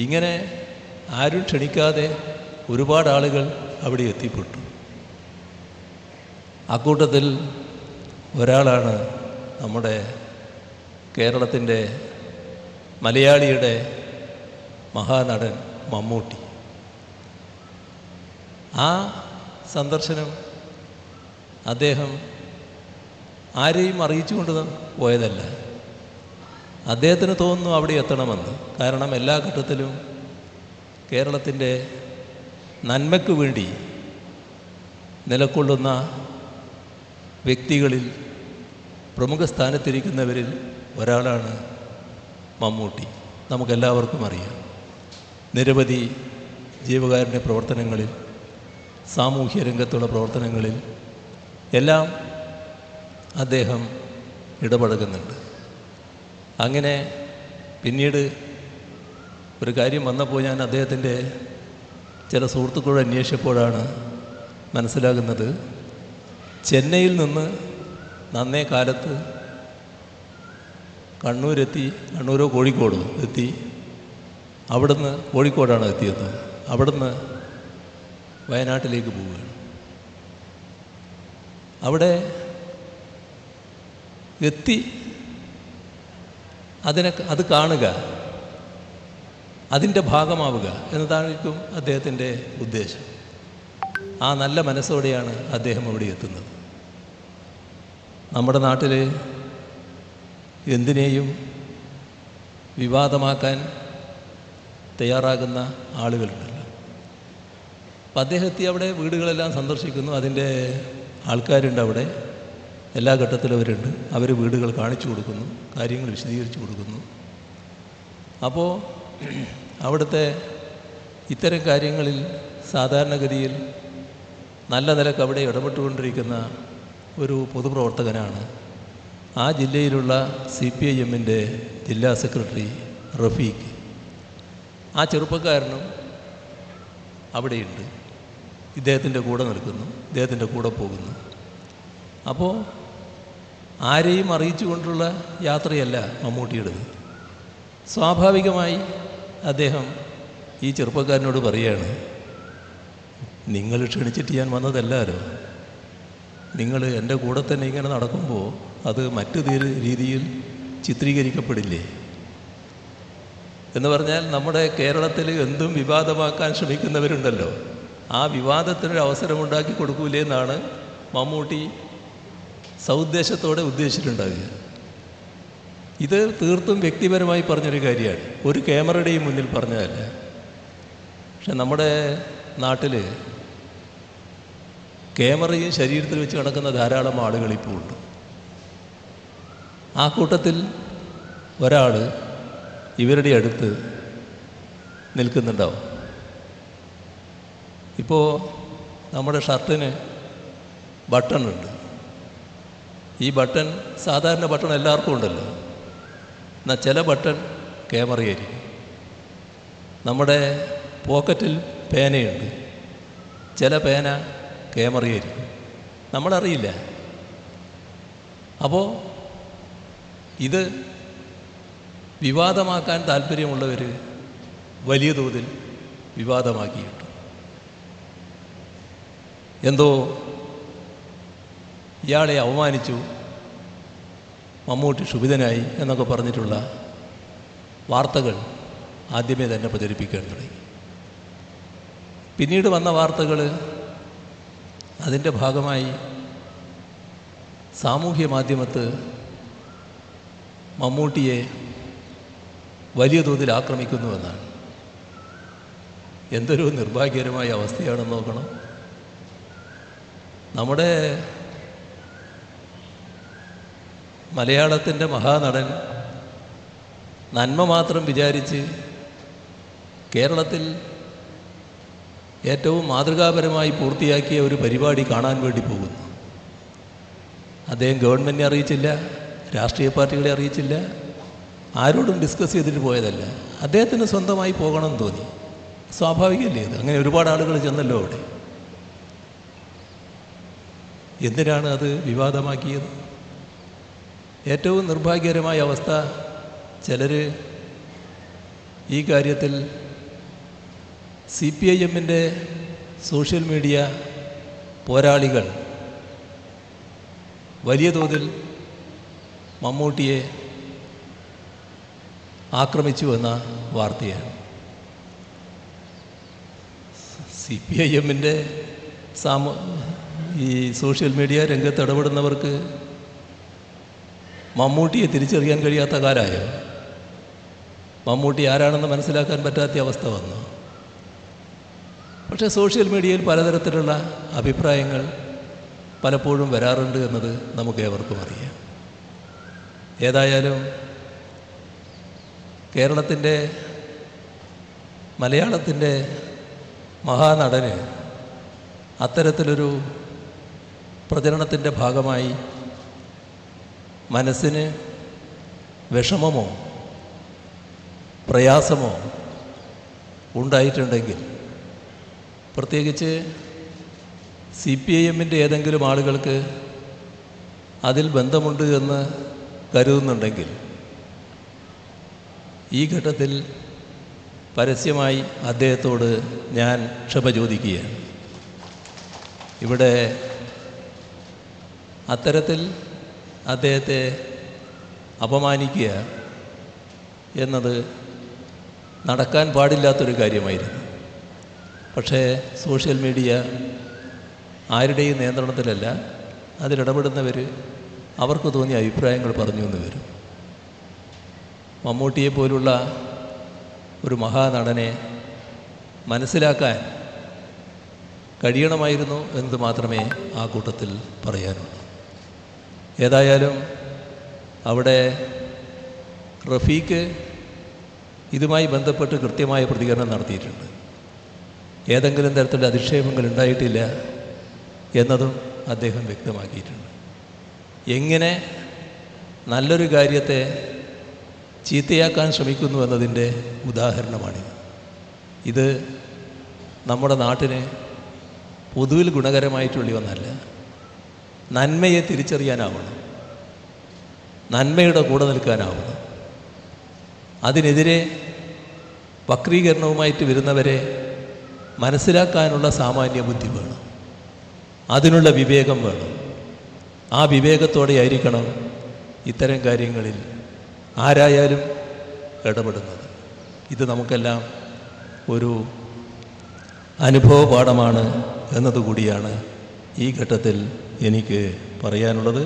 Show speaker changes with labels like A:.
A: ഇങ്ങനെ ആരും ക്ഷണിക്കാതെ ഒരുപാട് ആളുകൾ അവിടെ എത്തിപ്പെട്ടു. അക്കൂട്ടത്തിൽ ഒരാളാണ് നമ്മുടെ കേരളത്തിൻ്റെ മലയാളിയുടെ മഹാനടൻ മമ്മൂട്ടി. ആ സന്ദർശനം അദ്ദേഹം ആരെയും അറിയിച്ചുകൊണ്ട് പോയതല്ല. അദ്ദേഹത്തിന് തോന്നുന്നു അവിടെ എത്തണമെന്ന്. കാരണം എല്ലാ ഘട്ടത്തിലും കേരളത്തിൻ്റെ നന്മയ്ക്ക് വേണ്ടി നിലകൊള്ളുന്ന വ്യക്തികളിൽ പ്രമുഖ സ്ഥാനത്തിരിക്കുന്നവരിൽ ഒരാളാണ് മമ്മൂട്ടി. നമുക്കെല്ലാവർക്കും അറിയാം. നിരവധി ജീവകാരുണ്യ പ്രവർത്തനങ്ങളിൽ, സാമൂഹ്യ രംഗത്തുള്ള പ്രവർത്തനങ്ങളിൽ എല്ലാം അദ്ദേഹം ഇടപഴകുന്നുണ്ട്. അങ്ങനെ പിന്നീട് ഒരു കാര്യം വന്നപ്പോൾ ഞാൻ അദ്ദേഹത്തിൻ്റെ ചില സുഹൃത്തുക്കളോട് അന്വേഷിച്ചപ്പോഴാണ് മനസ്സിലാകുന്നത്, ചെന്നൈയിൽ നിന്ന് നന്നേ കാലത്ത് കണ്ണൂരോ കോഴിക്കോടോ എത്തി. അവിടുന്ന് കോഴിക്കോടാണ് എത്തിയത്. അവിടുന്ന് വയനാട്ടിലേക്ക് പോവുകയാണ്. അവിടെ എത്തി അത് കാണുക, അതിൻ്റെ ഭാഗമാവുക എന്നതായിരിക്കും അദ്ദേഹത്തിൻ്റെ ഉദ്ദേശം. ആ നല്ല മനസ്സോടെയാണ് അദ്ദേഹം ഇവിടെ എത്തുന്നത്. നമ്മുടെ നാട്ടിൽ എന്തിനേയും വിവാദമാക്കാൻ തയ്യാറാകുന്ന ആളുകളുണ്ടല്ലോ. അപ്പം അദ്ദേഹത്തെ അവിടെ വീടുകളെല്ലാം സന്ദർശിക്കുന്നു. അതിൻ്റെ ആൾക്കാരുണ്ട് അവിടെ, എല്ലാ ഘട്ടത്തിലും അവരുണ്ട്. അവർ വീടുകൾ കാണിച്ചു കൊടുക്കുന്നു, കാര്യങ്ങൾ വിശദീകരിച്ചു കൊടുക്കുന്നു. അപ്പോൾ അവിടുത്തെ ഇത്തരം കാര്യങ്ങളിൽ സാധാരണഗതിയിൽ നല്ല നിലക്ക് അവിടെ ഇടപെട്ടുകൊണ്ടിരിക്കുന്ന ഒരു പൊതുപ്രവർത്തകനാണ് ആ ജില്ലയിലുള്ള CPIM-ൻ്റെ ജില്ലാ സെക്രട്ടറി റഫീഖ്. ആ ചെറുപ്പക്കാരനും അവിടെയുണ്ട്. ഇദ്ദേഹത്തിൻ്റെ കൂടെ നിൽക്കുന്നു, ഇദ്ദേഹത്തിൻ്റെ കൂടെ പോകുന്നു. അപ്പോൾ ആരെയും അറിയിച്ചുകൊണ്ടുള്ള യാത്രയല്ല മമ്മൂട്ടിയുടേത്. സ്വാഭാവികമായി അദ്ദേഹം ഈ ചെറുപ്പക്കാരനോട് പറയുകയാണ്, നിങ്ങൾ ക്ഷണിച്ചിട്ട് ഞാൻ വന്നതല്ലാലോ, നിങ്ങൾ എൻ്റെ കൂടെ തന്നെ ഇങ്ങനെ നടക്കുമ്പോൾ അത് മറ്റു രീതിയിൽ ചിത്രീകരിക്കപ്പെടില്ലേ എന്ന് പറഞ്ഞാൽ, നമ്മുടെ കേരളത്തിൽ എന്തും വിവാദമാക്കാൻ ശ്രമിക്കുന്നവരുണ്ടല്ലോ, ആ വിവാദത്തിനൊരു അവസരമുണ്ടാക്കി കൊടുക്കൂലേ എന്നാണ് മമ്മൂട്ടി സൗദ്ദേശത്തോടെ ഉദ്ദേശിച്ചിട്ടുണ്ടാകുക. ഇത് തീർത്തും വ്യക്തിപരമായി പറഞ്ഞൊരു കാര്യമാണ്, ഒരു ക്യാമറയുടെയും മുന്നിൽ പറഞ്ഞതല്ല. പക്ഷെ നമ്മുടെ നാട്ടിൽ ക്യാമറയും ശരീരത്തിൽ വെച്ച് നടക്കുന്ന ധാരാളം ആളുകൾ ഇപ്പോൾ ഉണ്ട്. ആ കൂട്ടത്തിൽ ഒരാൾ ഇവരുടെ അടുത്ത് നിൽക്കുന്നുണ്ടാവും. ഇപ്പോൾ നമ്മുടെ ഷർട്ടിന് ബട്ടണുണ്ട്. ഈ ബട്ടൺ സാധാരണ ബട്ടൺ എല്ലാവർക്കും ഉണ്ടല്ലോ. എന്നാൽ ചില ബട്ടൺ ക്യാമറയായിരിക്കും. നമ്മുടെ പോക്കറ്റിൽ പേനയുണ്ട്, ചില പേന ക്യാമറയായിരിക്കും, നമ്മളറിയില്ല. അപ്പോൾ ഇത് വിവാദമാക്കാൻ താല്പര്യമുള്ളവർ വലിയ തോതിൽ വിവാദമാക്കിയിട്ടു. എന്തോ ഇയാളെ അവമാനിച്ചു, മമ്മൂട്ടി ക്ഷുഭിതനായി എന്നൊക്കെ പറഞ്ഞിട്ടുള്ള വാർത്തകൾ ആദ്യമേ തന്നെ പ്രചരിപ്പിക്കാൻ തുടങ്ങി. പിന്നീട് വന്ന വാർത്തകൾ അതിൻ്റെ ഭാഗമായി സാമൂഹ്യ മാധ്യമത്ത് മമ്മൂട്ടിയെ വലിയ തോതിൽ ആക്രമിക്കുന്നുവെന്നാണ്. എന്തൊരു നിർഭാഗ്യകരമായ അവസ്ഥയാണെന്ന് നോക്കണം. നമ്മുടെ മലയാളത്തിൻ്റെ മഹാനടൻ നന്മ മാത്രം വിചാരിച്ച് കേരളത്തിൽ ഏറ്റവും മാതൃകാപരമായി പൂർത്തിയാക്കിയ ഒരു പരിപാടി കാണാൻ വേണ്ടി പോകുന്നു. അദ്ദേഹം ഗവൺമെൻറ്റിനെ അറിയിച്ചില്ല, രാഷ്ട്രീയ പാർട്ടികളെ അറിയിച്ചില്ല, ആരോടും ഡിസ്കസ് ചെയ്തിട്ട് പോയതല്ല. അദ്ദേഹത്തിന് സ്വന്തമായി പോകണമെന്ന് തോന്നി. സ്വാഭാവികമല്ലേ ഇത്? അങ്ങനെ ഒരുപാട് ആളുകൾ ചെന്നല്ലോ അവിടെ. എന്തിനാണ് അത് വിവാദമാക്കിയത്? ഏറ്റവും നിർഭാഗ്യകരമായ അവസ്ഥ, ചിലർ ഈ കാര്യത്തിൽ CPIM-ൻ്റെ സോഷ്യൽ മീഡിയ പോരാളികൾ വലിയ തോതിൽ മമ്മൂട്ടിയെ ആക്രമിച്ചു എന്ന വാർത്തയാണ്. CPIM-ൻ്റെ ഈ സോഷ്യൽ മീഡിയ രംഗത്ത് ഇടപെടുന്നവർക്ക് മമ്മൂട്ടിയെ തിരിച്ചറിയാൻ കഴിയാത്ത കാലമായോ? മമ്മൂട്ടി ആരാണെന്ന് മനസ്സിലാക്കാൻ പറ്റാത്ത അവസ്ഥ വന്നു. പക്ഷേ സോഷ്യൽ മീഡിയയിൽ പലതരത്തിലുള്ള അഭിപ്രായങ്ങൾ പലപ്പോഴും വരാറുണ്ട് എന്നത് നമുക്ക് ഏവർക്കും അറിയാം. ഏതായാലും കേരളത്തിൻ്റെ മലയാളത്തിൻ്റെ മഹാനടന് അത്തരത്തിലൊരു പ്രചരണത്തിൻ്റെ ഭാഗമായി മനസ്സിന് വിഷമമോ പ്രയാസമോ ഉണ്ടായിട്ടുണ്ടെങ്കിൽ, പ്രത്യേകിച്ച് CPIM-ൻ്റെ ഏതെങ്കിലും ആളുകൾക്ക് അതിൽ ബന്ധമുണ്ട് എന്ന് കരുതുന്നുണ്ടെങ്കിൽ, ഈ ഘട്ടത്തിൽ പരസ്യമായി അദ്ദേഹത്തോട് ഞാൻ ക്ഷമ ചോദിക്കുകയാണ്. ഇവിടെ അത്തരത്തിൽ അദ്ദേഹത്തെ അപമാനിക്കുക എന്നത് നടക്കാൻ പാടില്ലാത്തൊരു കാര്യമായിരുന്നു. പക്ഷേ സോഷ്യൽ മീഡിയ ആരുടെയും നിയന്ത്രണത്തിലല്ല. അതിലിടപെടുന്നവർ അവർക്ക് തോന്നിയ അഭിപ്രായങ്ങൾ പറഞ്ഞു എന്ന് വരും. മമ്മൂട്ടിയെ പോലുള്ള ഒരു മഹാനടനെ മനസ്സിലാക്കാൻ കഴിയണമായിരുന്നു എന്നത് മാത്രമേ ആ കൂട്ടത്തിൽ പറയാനുള്ളൂ. ഏതായാലും അവിടെ റഫീഖ് ഇതുമായി ബന്ധപ്പെട്ട് കൃത്യമായ പ്രതികരണം നടത്തിയിട്ടുണ്ട്. ഏതെങ്കിലും തരത്തിലുള്ള അധിക്ഷേപങ്ങൾ ഉണ്ടായിട്ടില്ല എന്നതും അദ്ദേഹം വ്യക്തമാക്കിയിട്ടുണ്ട്. എങ്ങനെ നല്ലൊരു കാര്യത്തെ ചീത്തയാക്കാൻ ശ്രമിക്കുന്നു എന്നതിൻ്റെ ഉദാഹരണമാണിത്. ഇത് നമ്മുടെ നാട്ടിന് പൊതുവിൽ ഗുണകരമായിട്ടുള്ള ഒന്നല്ല. നന്മയെ തിരിച്ചറിയാനാവണം, നന്മയുടെ കൂടെ നിൽക്കാനാവണം. അതിനെതിരെ വക്രീകരണവുമായിട്ട് വരുന്നവരെ മനസ്സിലാക്കാനുള്ള സാമാന്യ ബുദ്ധി വേണം, അതിനുള്ള വിവേകം വേണം. ആ വിവേകത്തോടെ ആയിരിക്കണം ഇത്തരം കാര്യങ്ങളിൽ ആരായാലും ഇടപെടുന്നത്. ഇത് നമുക്കെല്ലാം ഒരു അനുഭവ പാഠമാണ് എന്നതുകൂടിയാണ് ഈ ഘട്ടത്തിൽ എനിക്ക് പറയാനുള്ളത്.